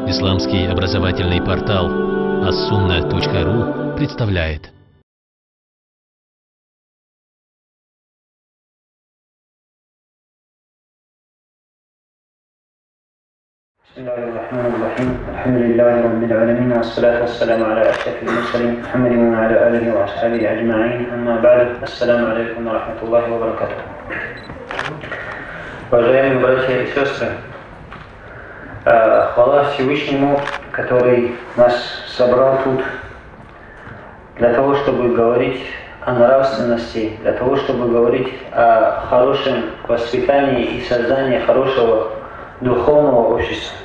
Исламский образовательный портал assunna.ru представляет. بسم الله الرحمن الرحيم. الحمد لله رب العالمين والصلاة والسلام على أشرف المرسلين محمد وعلى آله وأصحابه أجمعين. أما بعد. السلام عليكم ورحمة الله وبركاته. Уважаемые братья и сестры, хвала Всевышнему, который нас собрал тут для того, чтобы говорить о нравственности, для того, чтобы говорить о хорошем воспитании и создании хорошего духовного общества.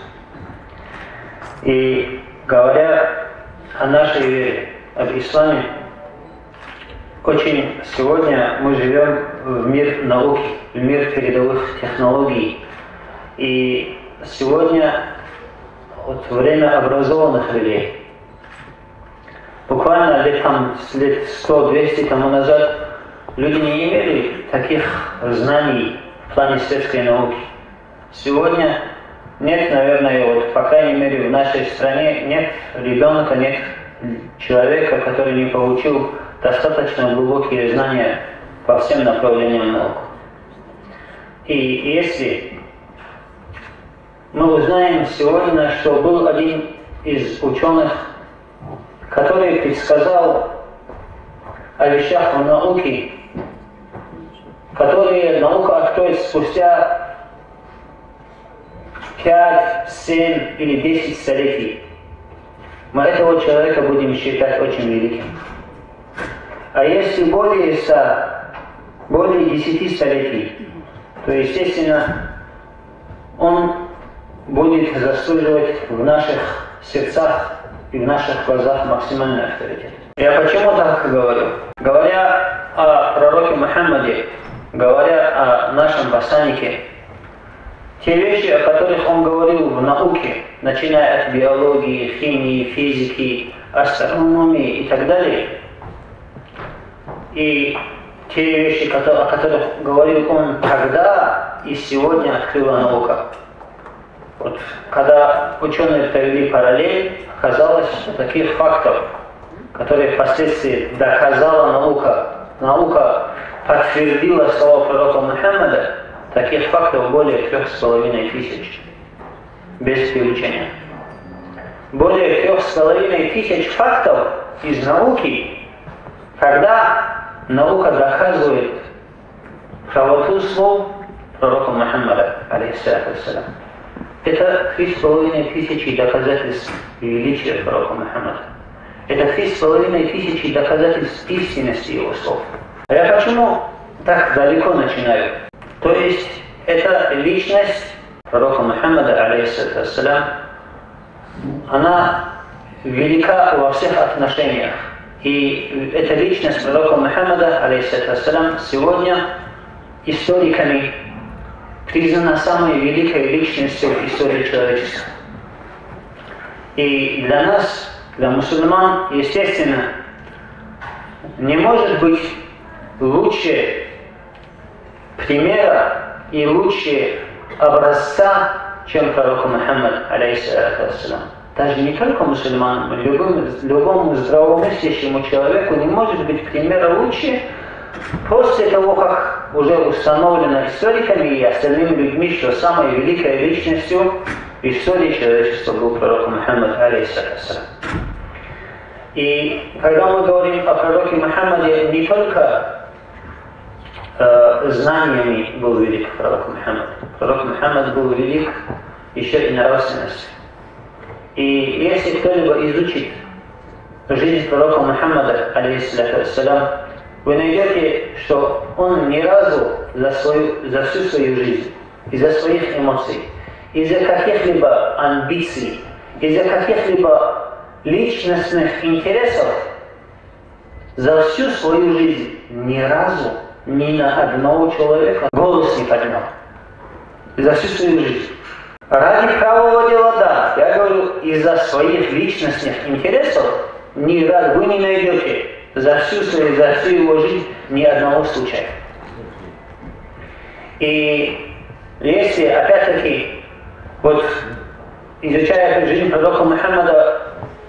И говоря о нашей вере, об исламе, очень сегодня мы живем в мир науки, в мир передовых технологий. И сегодня время образованных людей. Буквально лет 100-200 тому назад люди не имели таких знаний в плане светской науки. Сегодня нет, наверное, по крайней мере в нашей стране нет ребенка, нет человека, который не получил достаточно глубокие знания по всем направлениям наук. И если мы узнаем сегодня, что был один из ученых, который предсказал о вещах в науке, которые наука откроет спустя 5, 7 или 10 столетий, мы этого человека будем считать очень великим. А если более 10 столетий, то, естественно, он будет заслуживать в наших сердцах и в наших глазах максимальный авторитет. Я почему так говорю? Говоря о пророке Мухаммаде, говоря о нашем посланнике, те вещи, о которых он говорил в науке, начиная от биологии, химии, физики, астрономии и так далее, и те вещи, о которых говорил он тогда и сегодня открыла наука. Когда ученые провели параллель, оказалось, что таких фактов, которые впоследствии доказала наука подтвердила слова пророка Мухаммада, таких фактов более 3500, без преувеличения. Более 3500 фактов из науки, когда наука доказывает правоту слов пророка Мухаммада, алейхиссалату вассалям. Это 3500 доказательств величия пророка Мухаммада. Это 3500 доказательств истинности его слов. А я почему так далеко начинаю? То есть, эта личность пророка Мухаммада, алейхиссалату вассалям, она велика во всех отношениях. И эта личность пророка Мухаммада, алейхиссалату вассалям, сегодня историками признана самой великой личностью в истории человечества. И для нас, для мусульман, естественно, не может быть лучше примера и лучше образца, чем пророк Мухаммад, алейхиссалату вассалям. Даже не только мусульманам, любому здравомыслящему человеку не может быть примера лучше после того, как уже установлено историками и остальными людьми, что самой великой личностью в истории человечества был пророк Мухаммад, алейхиссалату вассалям. И когда мы говорим о пророке Мухаммаде, не только знаниями был велик пророк Мухаммад. Пророк Мухаммад был велик еще и нравственностью. И если кто-либо изучит жизнь пророка Мухаммада, алейхиссалату вассалям, вы найдете, что он ни разу за всю свою жизнь, из-за своих эмоций, из-за каких-либо амбиций, из-за каких-либо личностных интересов, за всю свою жизнь ни разу ни на одного человека голос не поднял. За всю свою жизнь. Ради правого дела, да. Я говорю, из-за своих личностных интересов ни разу вы не найдете за всю его жизнь ни одного случая. И если, опять-таки, вот изучая жизнь пророка Мухаммада,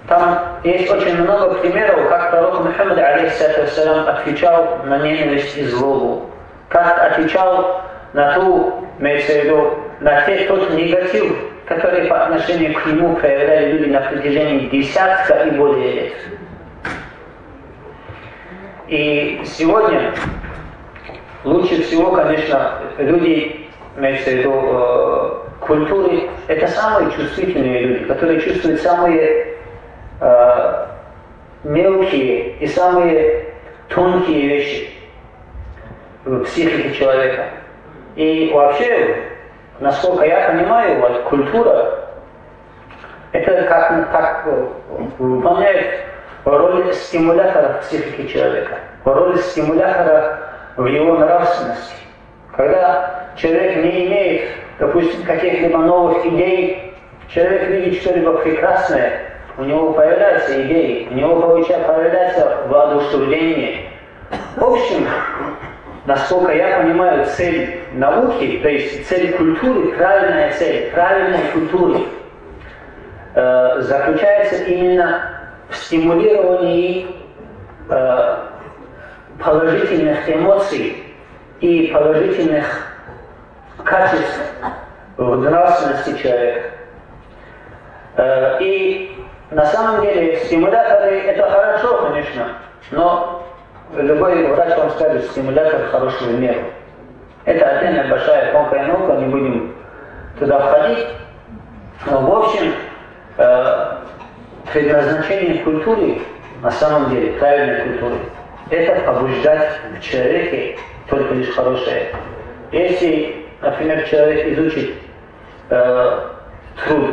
там есть очень много примеров, как пророк Мухаммад, алейхиссалям, отвечал на ненависть и злобу, как отвечал на ту, имеется в виду, на тот негатив, который по отношению к нему проявляли люди на протяжении десятка и более лет. И сегодня лучше всего, конечно, люди, имеется в виду, культуры, это самые чувствительные люди, которые чувствуют самые мелкие и самые тонкие вещи в психике человека. И вообще, насколько я понимаю, вот, культура, это как выполняет роль стимулятора в психике человека, роль стимулятора в его нравственности. Когда человек не имеет, допустим, каких-либо новых идей, человек видит что-либо прекрасное, у него появляются идеи, у него появляется воодушевление. В общем, насколько я понимаю, цель науки, то есть цель культуры, правильная цель, правильной культуры, заключается именно в стимулировании положительных эмоций и положительных качеств в нравственности человека. И на самом деле стимуляторы это хорошо, конечно, но любой врач вам скажет, стимулятор хорошего меру. Это отдельная большая тонкая наука, не будем туда входить. Но в общем, предназначение культуры, на самом деле, правильной культуры, это побуждать в человеке только лишь хорошее. Если, например, человек изучит труд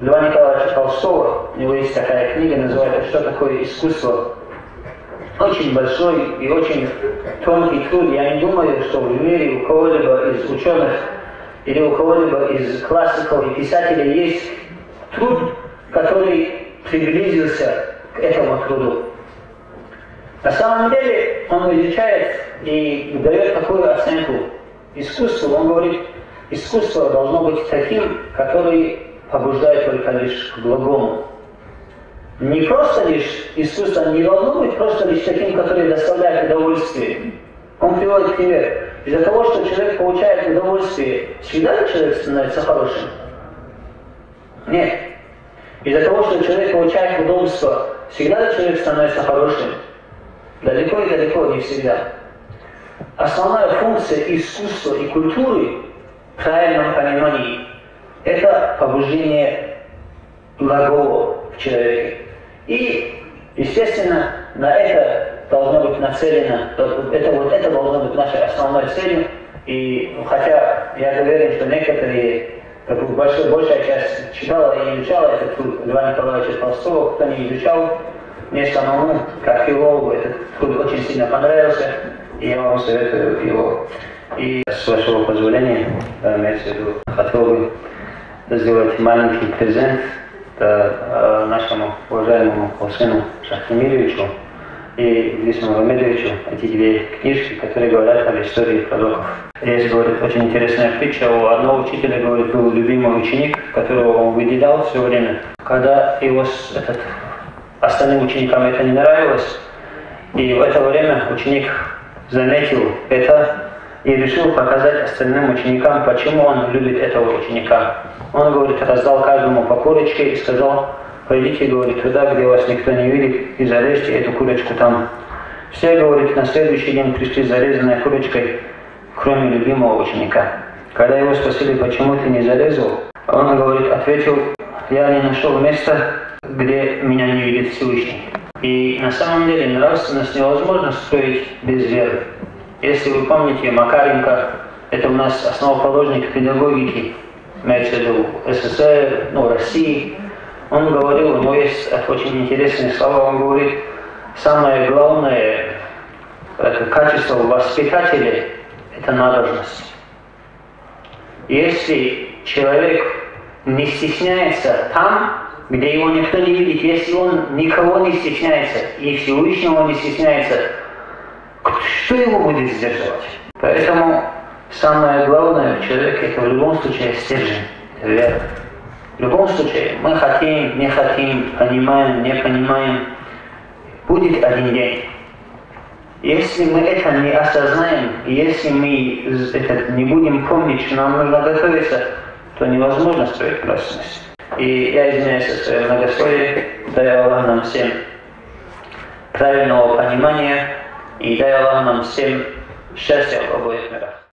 Льва Николаевича Толстого, у него есть такая книга, называется «Что такое искусство?». Очень большой и очень тонкий труд. Я не думаю, что в мире у кого-либо из ученых или у кого-либо из классиков и писателей есть труд, который приблизился к этому труду. На самом деле он изучает и дает такую оценку искусству. Он говорит, искусство должно быть таким, который побуждает только лишь к благому. Не просто лишь искусство не должно быть просто лишь таким, который доставляет удовольствие. Он приводит пример. Из-за того, что человек получает удовольствие, всегда ли человек становится хорошим? Нет. Из-за того, что человек получает удовольствие, всегда ли человек становится хорошим? Далеко и далеко не всегда. Основная функция искусства и культуры в правильном понимании – это побуждение благого в человеке. И, естественно, на это должно быть нацелено, это должно быть нашей основной целью. И хотя я уверен, что некоторые, большая часть читала и изучала этот труд Льва Николаевича Толстого, кто не изучал, мне самому, как филологу, этот труд очень сильно понравился, и я вам советую его. И с вашего позволения, имеется в виду, хотел бы сделать маленький презент нашему уважаемому Хусейну Шахтемировичу и Лису Магомедовичу, эти две книжки, которые говорят об истории пророков. Есть, говорит, очень интересная притча. У одного учителя, говорит, был любимый ученик, которого он выделял все время. Когда его остальным ученикам это не нравилось, и в это время ученик заметил это и решил показать остальным ученикам, почему он любит этого ученика. Он, говорит, раздал каждому по курочке и сказал, пойдите, говорит, туда, где вас никто не видит, и зарежьте эту курочку там. Все, говорит, на следующий день пришли с зарезанной курочкой, кроме любимого ученика. Когда его спросили, почему ты не зарезал, он, говорит, ответил, я не нашел места, где меня не видит Всевышний. И на самом деле нравственность невозможно строить без веры. Если вы помните, Макаренко, это у нас основоположник педагогики, имеется в виду СССР, России, он говорил, у него есть очень интересные слова, он говорит, самое главное качество воспитателя – это набожность. Если человек не стесняется там, где его никто не видит, если он никого не стесняется и Всевышнего не стесняется, что его будет сдерживать? Поэтому самое главное в человеке – это в любом случае стержень, это вера. В любом случае, мы хотим, не хотим, понимаем, не понимаем, будет один день. Если мы это не осознаем, если мы это не будем помнить, что нам нужно готовиться, то невозможно строить нравственность. И я извиняюсь за свое многословие, дай Аллах нам всем правильного понимания и дай Аллах нам всем счастья в обоих мирах.